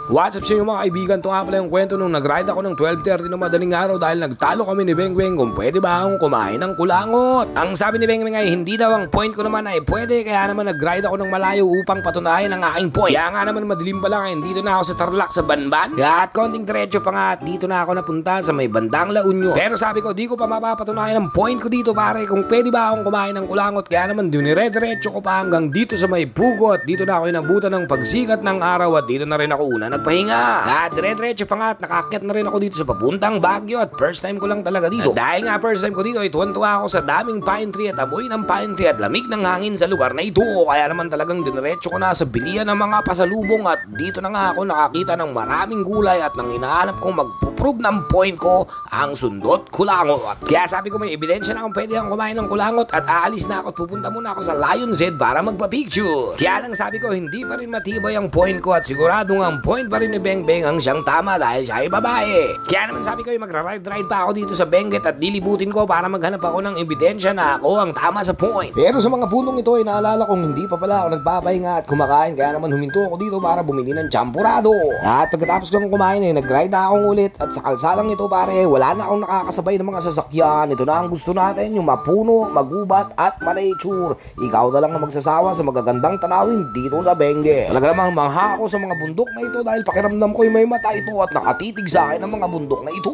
What's up sa inyo mga kaibigan? Ito nga pala yung kwento nung nag-ride ako ng 12:30 ng madaling araw dahil nagtalo kami ni Bengbeng kung pwede ba akong kumain ng kulangot. Ang sabi ni Bengbeng ay hindi daw, ang point ko naman ay pwede, kaya naman nag-ride ako ng malayo upang patunayan ang aking point. Kaya nga naman madilim pa lang, dito na ako sa Tarlac sa Banban. At konting diretso pa nga at dito na ako napunta sa may bandang La Union. Pero sabi ko di ko pa mapapatunayan ang point ko dito pare kung pwede ba akong kumain ng kulangot. Kaya naman dinire-diretso ko pa hanggang dito sa may Pugo at dito na ako inabutan ng pagsikat ng araw at dito na rin ako una nagpahinga. At dire-diretso pa nga at nakaakyat na rin ako dito sa papuntang Baguio at first time ko lang talaga dito. At dahil nga first time ko dito ay tuwan-tuwa ako sa daming pine tree at amoy ng pine tree at lamig ng hangin sa lugar na ito. Kaya naman talagang diretso ko na sa bilihan ng mga pasalubong at dito na nga ako nakakita ng maraming gulay at nang hinahanap kong magpuprove ng point ko ang sundot kulangot. Kaya sabi ko may ebidensya na kung pwede akong kumain ng kulangot at aalis na ako at pupunta muna ako sa Lion's Head para magpa-picture. Kaya lang sabi ko hindi pa rin matibay ang point ko at sigurado nga ang point pa rin ni Bengbeng ang siyang tama dahil siya ay babae. Kaya naman sabi ko ay magra-ride pa ako dito sa Benguet at dilibutin ko para maghanap ako ng ebidensya na ako ang tama sa point. Pero sa mga punong ito ay naalala kong hindi pa pala ako nagpapahinga at kumakain, kaya naman huminto ako dito para bumili ng champurado. At pagkatapos ko kumain ay nag-ride na akong ulit at sa kalsadang ito pare wala na akong nakakasabay ng mga sasakyan. Ito na ang gusto natin, yung mapuno, magubat at ma-nature. Ikaw na lang na magsasawa sa magagandang tanawin dito sa Benguet. Talaga namang mangha ako sa mga bundok na ito dahil pakiramdam ko may mata ito at nakatitig sa akin ang mga bundok na ito.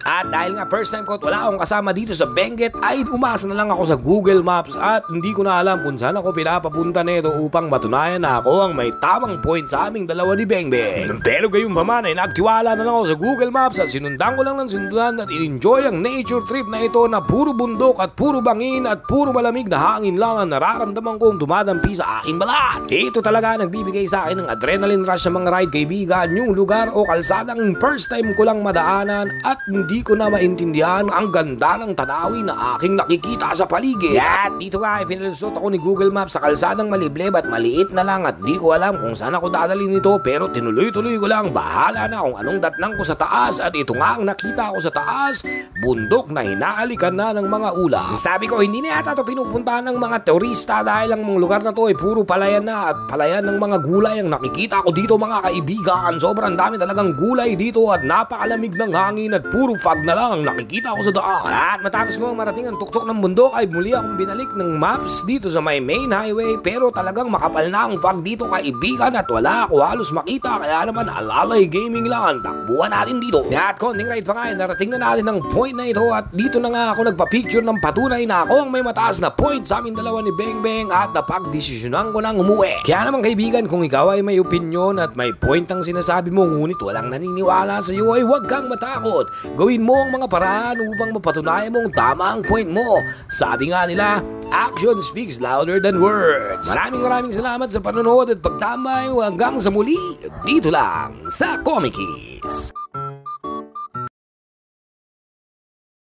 At dahil nga first time ko at wala akong kasama dito sa Benguet ay umasa na lang ako sa Google Maps at hindi ko na alam kung saan ako pinapapunta nito upang matunayan na ako ang may tamang point sa aming dalawa ni Bengbeng. Pero gayon pa man ay nagtiwala na lang ako sa Google Maps at sinundan ko lang ng sinundan at in-enjoy ang nature trip na ito na puro bundok at puro bangin at puro malamig na hangin lang ang nararamdaman kong dumadampi sa aking balat. Ito talaga nagbibigay sa akin ng adrenaline rush sa mga ride kaibigan, yung lugar o kalsadang first time ko lang madaanan at hindi ko na maintindihan ang ganda ng tanawin na aking nakikita sa paligid. At dito nga ay pinalusot ako ni Google Maps sa kalsadang maliblib at maliit na lang at di ko alam kung saan ako dadalhin nito, pero tinuloy-tuloy ko lang, bahala na kung anong datnang ko sa taas. At ito nga ang nakita ko sa taas, bundok na hinaalikan na ng mga ulap. Sabi ko hindi na yata ito pinupuntahan ng mga turista dahil ang mga lugar na to ay puro palayan na at palayan ng mga gulay ang nakikita ko dito mga kaibigan. Sobrang dami talagang gulay dito at napakalamig ng hangin at puro fog na lang ang nakikita ko sa daan. At matapos ko marating ang tuktok ng bundok ay muli akong binalik ng maps dito sa may main highway, pero talagang makapal na ang fog dito kaibigan at wala ako halos makita, kaya naman alalay gaming lang ang takbuhan natin dito. At konting ride pa nga narating na natin ang point na ito at dito na nga ako nagpa-picture ng patunay na ako ang may mataas na point sa amin dalawa ni Bengbeng at napag-desisyonan ko nang umuwi. Kaya naman kaibigan, kung ikaw ay may opinion at may point ang sinasabi mo ngunit walang naniniwala sa iyo ay huwag kang matakot. Gawin mo ang mga paraan upang mapatunayan mong tama ang point mo. Sabi nga nila, action speaks louder than words. Maraming salamat sa panonood at pagtambay. Hanggang sa muli, dito lang sa Comic Keys.